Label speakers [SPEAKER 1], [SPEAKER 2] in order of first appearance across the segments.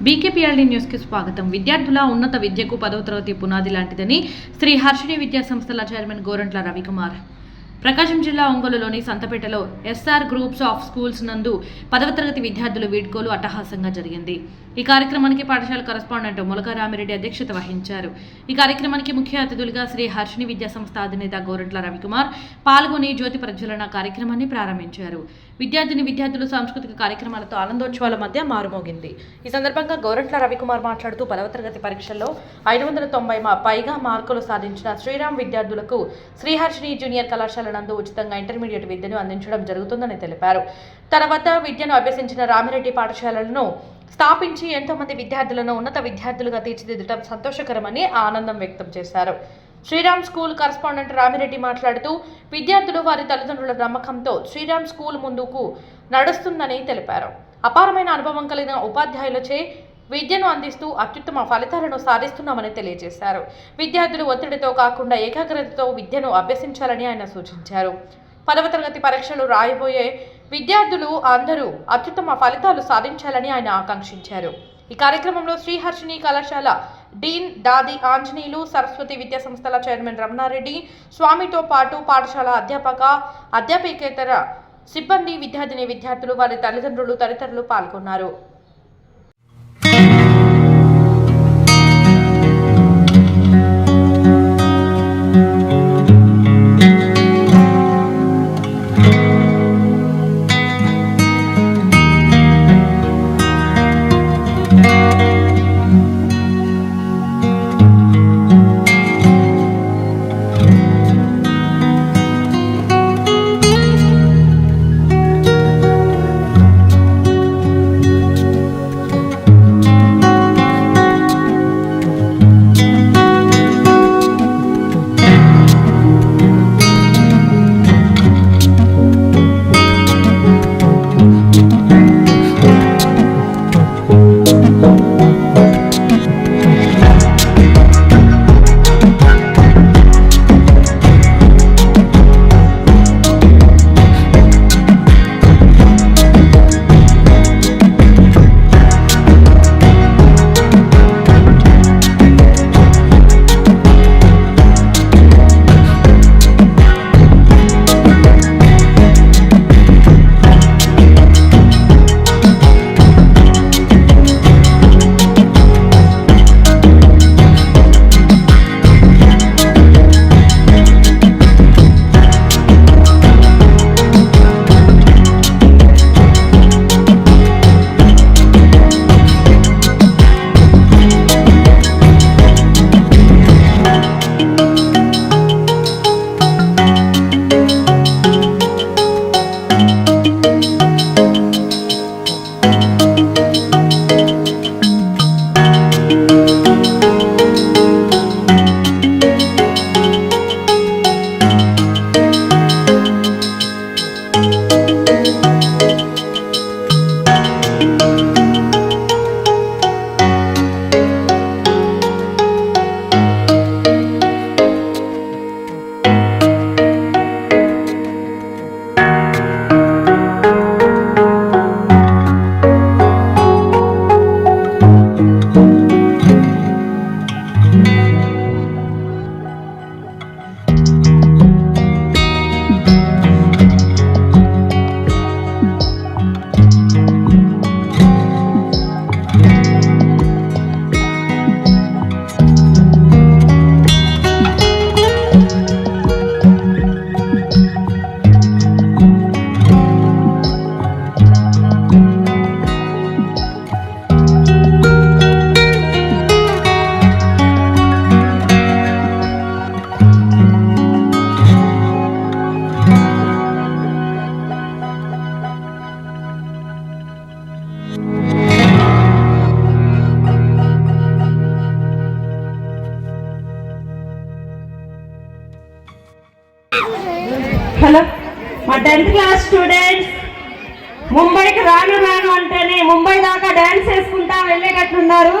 [SPEAKER 1] బీకేపీఎల్డీ న్యూస్కి స్వాగతం. విద్యార్థుల ఉన్నత విద్యకు 10వ తరగతి పునాది లాంటిదని శ్రీ హర్షిణి విద్యా సంస్థల చైర్మన్ గోరంట్ల రవికుమార్ ప్రకాశం జిల్లా ఒంగోలులోని సంతపేటలో ఎస్ఆర్ గ్రూప్స్ ఆఫ్ స్కూల్స్ నందు 10వ తరగతి విద్యార్థుల వీడ్కోలు అట్టహాసంగా జరిగింది. ఈ కార్యక్రమానికి పాఠశాల కరెస్పాండెంట్ మొలక రామిరెడ్డి అధ్యక్షత వహించారు. ఈ కార్యక్రమానికి ముఖ్య అతిథులుగా శ్రీ హర్షిణి విద్యా సంస్థ అధినేత గోరంట్ల రవికుమార్ పాల్గొని జ్యోతి ప్రజ్వలన కార్యక్రమాన్ని ప్రారంభించారు. విద్యార్థులు సాంస్కృతిక కార్యక్రమాలతో ఆనందోత్సవాల మధ్య మారుమోగింది. ఈ సందర్భంగా గోరంట్ల రవికుమార్ మాట్లాడుతూ 10వ తరగతి పరీక్షల్లో 590 పైగా మార్కులు సాధించిన శ్రీరామ్ విద్యార్థులకు శ్రీ హర్షిణి జూనియర్ కళాశాల నందు ఉచితంగా ఇంటర్మీడియట్ విద్యను అందించడం జరుగుతుందని తెలిపారు. తన వద్ద విద్యను అభ్యసించిన రామిరెడ్డి పాఠశాలలను స్థాపించి ఎంతో మంది విద్యార్థులను ఉన్నత విద్యార్థులుగా తీర్చిదిద్దడం సంతోషకరమని ఆనందం వ్యక్తం చేశారు. శ్రీరామ్ స్కూల్ కరెస్పాండెంట్ రామిరెడ్డి మాట్లాడుతూ విద్యార్థులు వారి తల్లిదండ్రుల నమ్మకంతో శ్రీరామ్ స్కూల్ ముందుకు నడుస్తుందని తెలిపారు. అపారమైన అనుభవం కలిగిన ఉపాధ్యాయులచే విద్యను అందిస్తూ అత్యుత్తమ ఫలితాలను సాధిస్తున్నామని తెలియజేశారు. విద్యార్థులు ఒత్తిడితో కాకుండా ఏకాగ్రతతో విద్యను అభ్యసించాలని ఆయన సూచించారు. 10వ తరగతి పరీక్షలు రాయబోయే విద్యార్థులు అందరూ అత్యుత్తమ ఫలితాలు సాధించాలని ఆయన ఆకాంక్షించారు. ఈ కార్యక్రమంలో శ్రీహర్షిణి కళాశాల డీన్ దాది ఆంజనేయులు, సరస్వతి విద్యా సంస్థల చైర్మన్ రమణారెడ్డి, స్వామితో పాటు పాఠశాల అధ్యాపకేతర సిబ్బంది, విద్యార్థులు, వారి తల్లిదండ్రులు తదితరులు పాల్గొన్నారు.
[SPEAKER 2] హలో, మా 10th క్లాస్ స్టూడెంట్స్ ముంబైకి రాను అంటేనే ముంబై దాకా డాన్స్ చేసుకుంటా వెళ్ళేటట్లున్నారు.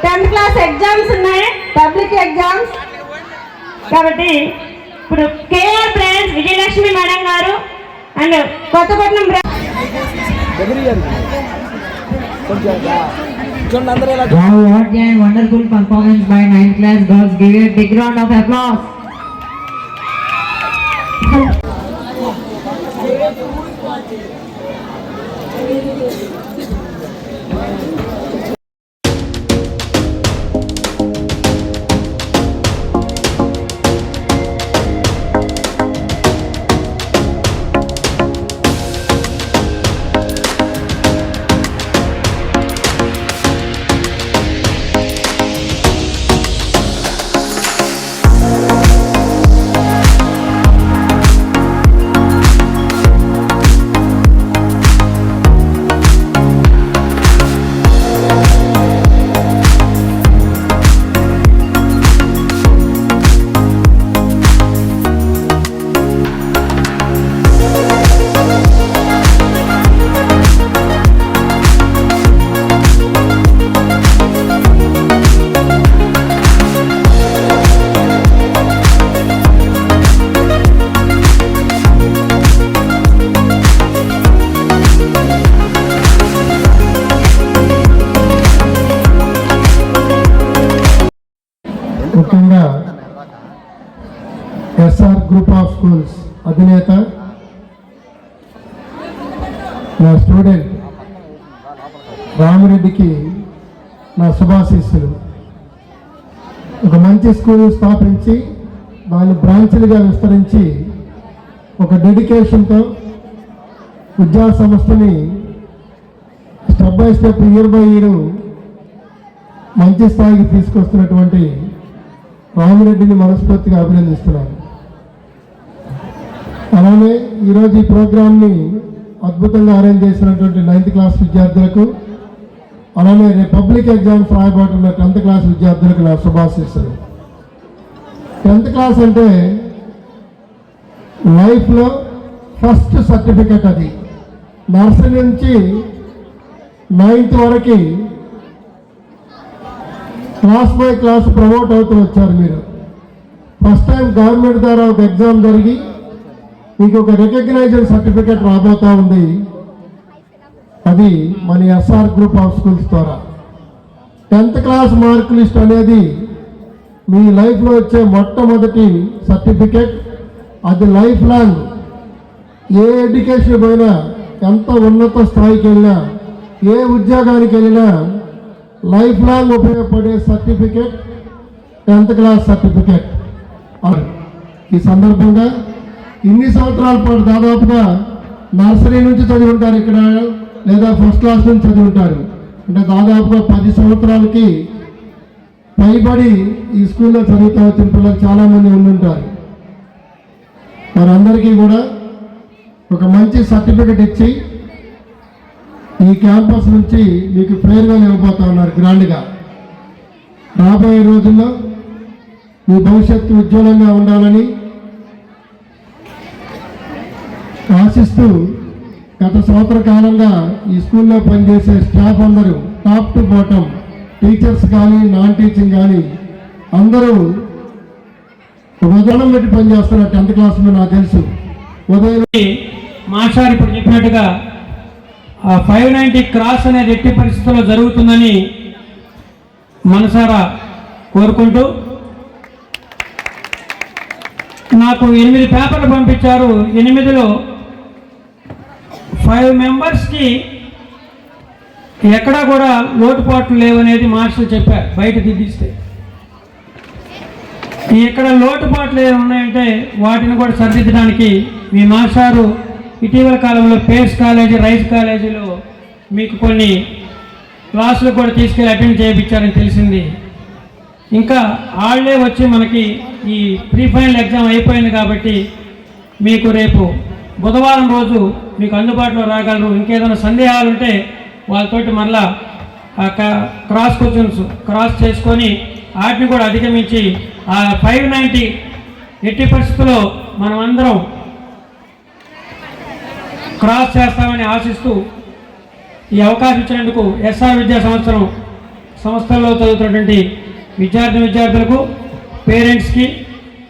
[SPEAKER 2] 10th క్లాస్ ఎగ్జామ్స్ ఉన్నాయి, పబ్లిక్ ఎగ్జామ్స్ కాబట్టి ఇప్పుడు కేఆర్ బ్రాంచ్ విజయలక్ష్మి మేడం గారు and Kothapatnam
[SPEAKER 3] Wow, what a wonderful performance by 9th class girls. Give a big round of applause.
[SPEAKER 4] ముఖ్యంగా ఎస్ఆర్ గ్రూప్ ఆఫ్ స్కూల్స్ అధినేత నా స్టూడెంట్ రామిరెడ్డికి నా శుభాశీస్సులు. ఒక మంచి స్కూల్ స్థాపించి దాన్ని బ్రాంచ్లుగా విస్తరించి ఒక డెడికేషన్తో విద్యా సంస్థని step by step year by year మంచి స్థాయికి తీసుకొస్తున్నటువంటి రామిరెడ్డిని మనస్ఫూర్తిగా అభినందిస్తున్నాను. అలానే ఈరోజు ఈ ప్రోగ్రామ్ని అద్భుతంగా అరేంజ్ చేసినటువంటి 9th క్లాస్ విద్యార్థులకు, అలానే రేపు పబ్లిక్ ఎగ్జామ్స్ రాయబోతున్న 10th క్లాస్ విద్యార్థులకు నా శుభాశీస్సులు. 10th క్లాస్ అంటే లైఫ్లో ఫస్ట్ సర్టిఫికెట్. అది నర్సరీ నుంచి 9th వరకు క్లాస్ బై క్లాస్ ప్రమోట్ అవుతూ వచ్చారు. మీరు ఫస్ట్ టైం గవర్నమెంట్ ద్వారా ఒక ఎగ్జామ్ జరిగి మీకు ఒక రికగ్నైజ్డ్ సర్టిఫికెట్ రాబోతూ ఉంది. అది మన ఎస్ఆర్ గ్రూప్ ఆఫ్ స్కూల్స్ ద్వారా 10th క్లాస్ మార్క్ లిస్ట్ అనేది మీ లైఫ్లో వచ్చే మొట్టమొదటి సర్టిఫికెట్. అది లైఫ్ లాంగ్ ఏ ఎడ్యుకేషన్ పోయినా, ఎంత ఉన్నత స్థాయికి వెళ్ళినా, ఏ ఉద్యోగానికి వెళ్ళినా లైఫ్ లాంగ్ ఉపయోగపడే సర్టిఫికెట్ 10th క్లాస్ సర్టిఫికెట్. ఈ సందర్భంగా ఇన్ని సంవత్సరాల పాటు దాదాపుగా నర్సరీ నుంచి చదివి ఉంటారు ఇక్కడ, లేదా ఫస్ట్ క్లాస్ నుంచి చదివి ఉంటారు. అంటే దాదాపుగా 10 సంవత్సరాలకి పైబడి ఈ స్కూల్లో చదువుతూ వచ్చిన పిల్లలు చాలామంది ఉండుంటారు. వారందరికీ కూడా ఒక మంచి సర్టిఫికెట్ ఇచ్చి ఈ క్యాంపస్ నుంచి మీకు ఫేర్వెల్ ఇవ్వబోతా ఉన్నారు గ్రాండ్గా. రాబోయే రోజుల్లో మీ భవిష్యత్తు ఉజ్వలంగా ఉండాలని ఆశిస్తూ గత సంవత్సర కాలంగా ఈ స్కూల్లో పనిచేసే స్టాఫ్ అందరూ టాప్ టు బాటమ్, టీచర్స్ కానీ నాన్ టీచింగ్ కానీ అందరూ ఉదాహరణ పెట్టి పనిచేస్తున్నారు 10th క్లాస్లో. నాకు తెలుసు ఉదయం
[SPEAKER 5] మాస్టర్ ఇప్పుడు చెప్పినట్టుగా 590 క్రాస్ అనేది ఎట్టి పరిస్థితుల్లో జరుగుతుందని మనసారా కోరుకుంటూ, నాకు 8 పేపర్లు పంపించారు. 8లో 5 మెంబర్స్కి ఎక్కడా కూడా లోటుపాట్లు లేవనేది మాస్టర్ చెప్పారు. బయట తీస్తే ఎక్కడ లోటుపాట్లు ఏమి ఉన్నాయంటే వాటిని కూడా సరిదిద్దడానికి మీ మాస్టారు ఇటీవల కాలంలో పేస్ కాలేజీ, రైస్ కాలేజీలో మీకు కొన్ని క్లాసులు కూడా తీసుకెళ్ళి అటెండ్ చేయించారని తెలిసింది. ఇంకా వాళ్ళే వచ్చి మనకి ఈ ప్రీ ఫైనల్ ఎగ్జామ్ అయిపోయింది కాబట్టి మీకు రేపు బుధవారం రోజు మీకు అందుబాటులో రాగలరు. ఇంకేదైనా సందేహాలు ఉంటే వాళ్ళతోటి మళ్ళా క్రాస్ క్వశ్చన్స్ క్రాస్ చేసుకొని వాటిని కూడా అధిగమించి ఆ 590 ఎట్టి పరిస్థితుల్లో మనం అందరం క్రాస్ చేస్తామని ఆశిస్తూ ఈ అవకాశం ఇచ్చినందుకు ఎస్ఆర్ విద్యా సంస్థల్లో చదువుతున్నటువంటి విద్యార్థులకు, పేరెంట్స్కి,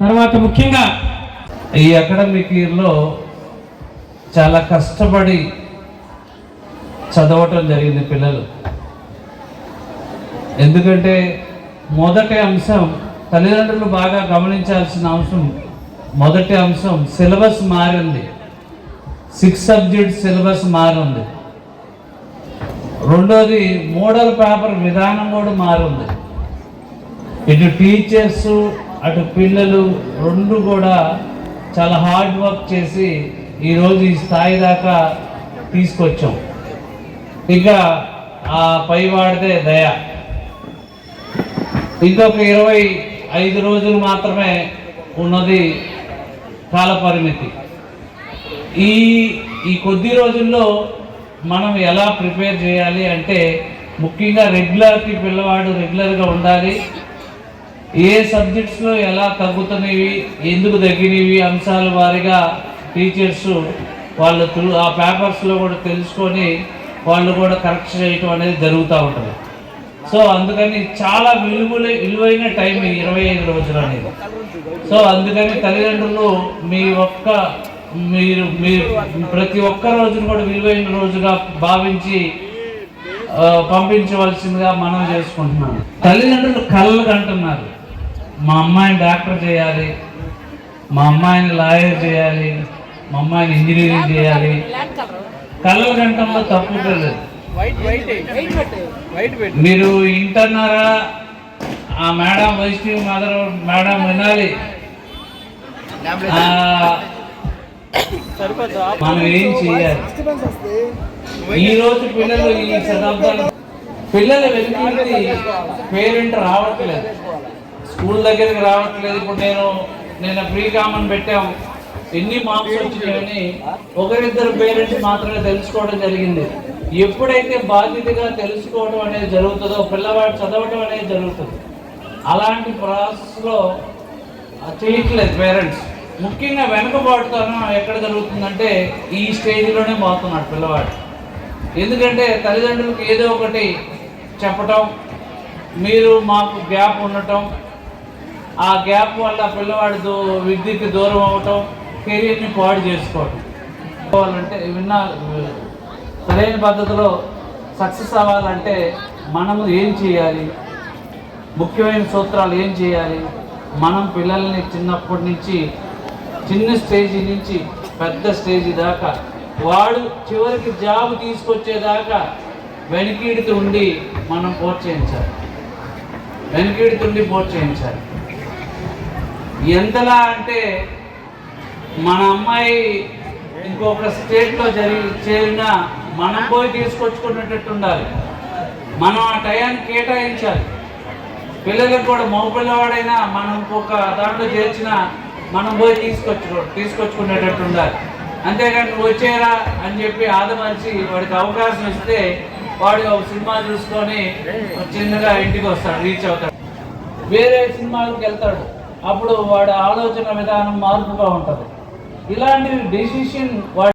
[SPEAKER 5] తర్వాత ముఖ్యంగా
[SPEAKER 6] ఈ అకాడమిక్ ఇయర్లో చాలా కష్టపడి చదవటం జరిగింది పిల్లలు. ఎందుకంటే మొదటి అంశం తల్లిదండ్రులు బాగా గమనించాల్సిన అంశం, మొదటి అంశం సిలబస్ మారింది. 6 సబ్జెక్ట్స్ సిలబస్ మారింది. రెండోది మోడల్ పేపర్ విధానం కూడా మారింది. ఇటు టీచర్స్ అటు పిల్లలు రెండు కూడా చాలా హార్డ్ వర్క్ చేసి ఈరోజు ఈ స్థాయి దాకా తీసుకొచ్చాం. ఇక ఆ పైవాడిదే దయ. ఇంకొక 25 రోజులు మాత్రమే ఉన్నది కాల పరిమితి. ఈ కొద్ది రోజుల్లో మనం ఎలా ప్రిపేర్ చేయాలి అంటే ముఖ్యంగా పిల్లవాడు రెగ్యులర్గా ఉండాలి. ఏ సబ్జెక్ట్స్లో ఎలా తగ్గుతున్నవి, ఎందుకు తగ్గినవి అంశాల వారిగా టీచర్స్ వాళ్ళు ఆ పేపర్స్లో కూడా తెలుసుకొని వాళ్ళు కూడా కరెక్ట్ చేయటం అనేది జరుగుతూ ఉంటుంది. సో అందుకని చాలా విలువైన టైం 25 రోజులు అనేది. సో అందుకని తల్లిదండ్రులు మీరు ప్రతి ఒక్క రోజును కూడా విలువైన రోజుగా భావించి పంపించవలసిందిగా మనం చేసుకుంటున్నాను. తల్లిదండ్రులు కళ్ళకు అంటున్నారు, మా అమ్మాయిని డాక్టర్ చేయాలి, మా అమ్మాయిని లాయర్ చేయాలి, మా అమ్మాయిని ఇంజనీరింగ్ చేయాలి. కళ్ళ గంటంలో తప్పు లేదు. మీరు ఇంటన్నారా? ఆ మేడం వైష్ణవి మదర్ మేడం వినాలి. మనం ఏం చేయాలి? ఈరోజు పిల్లలు ఈ శతాబ్దాలు పిల్లలు వెలికి పేరెంట్ రావట్లేదు, స్కూల్ దగ్గరికి రావట్లేదు. ఇప్పుడు నేను ప్రీ కామన్ పెట్టాము, ఎన్ని మార్క్స్ వచ్చినాయని ఒకరిద్దరు పేరెంట్స్ మాత్రమే తెలుసుకోవడం జరిగింది. ఎప్పుడైతే బాధ్యతగా తెలుసుకోవడం అనేది జరుగుతుందో పిల్లవాడు చదవడం అనేది జరుగుతుంది. అలాంటి ప్రాసెస్లో చేయట్లేదు పేరెంట్స్. ముఖ్యంగా వెనుకబాటుతనం ఎక్కడ జరుగుతుందంటే ఈ స్టేజ్లోనే పోతున్నాడు పిల్లవాడు. ఎందుకంటే తల్లిదండ్రులకు ఏదో ఒకటి చెప్పటం, మీరు మాకు గ్యాప్ ఉండటం, ఆ గ్యాప్ వల్ల పిల్లవాడు విద్యకి దూరం అవ్వటం, కెరీర్ని పాడు చేసుకోవటం. అంటే సరైన పద్ధతిలో సక్సెస్ అవ్వాలంటే మనము ఏం చేయాలి, ముఖ్యమైన సూత్రాలు ఏం చేయాలి? మనం పిల్లల్ని చిన్నప్పటి నుంచి చిన్న స్టేజీ నుంచి పెద్ద స్టేజీ దాకా వాడు చివరికి జాబ్ తీసుకొచ్చేదాకా వెనకీడుతూ ఉండి మనం ప్రోత్సహించాలి. ఎంతలా అంటే మన అమ్మాయి ఇంకొక స్టేట్లో చేరినా మనం పోయి తీసుకొచ్చుకునేటట్టు ఉండాలి. మనం ఆ టయాన్ని కేటాయించాలి. పిల్లలకు కూడా మగ పిల్లవాడైనా మనం ఒక దాంట్లో చేర్చినా మనం పోయి తీసుకొచ్చుకునేటట్టు ఉండాలి. అంతేగాని నువ్వు వచ్చేరా అని చెప్పి ఆదమర్చి వాడికి అవకాశం ఇస్తే వాడు ఒక సినిమా చూసుకొని చిన్నగా ఇంటికి వస్తాడు, రీచ్ అవుతాడు, వేరే సినిమాలకు వెళ్తాడు. అప్పుడు వాడి ఆలోచన విధానం మార్పుగా ఉంటుంది. ఇలాంటి డెసిషన్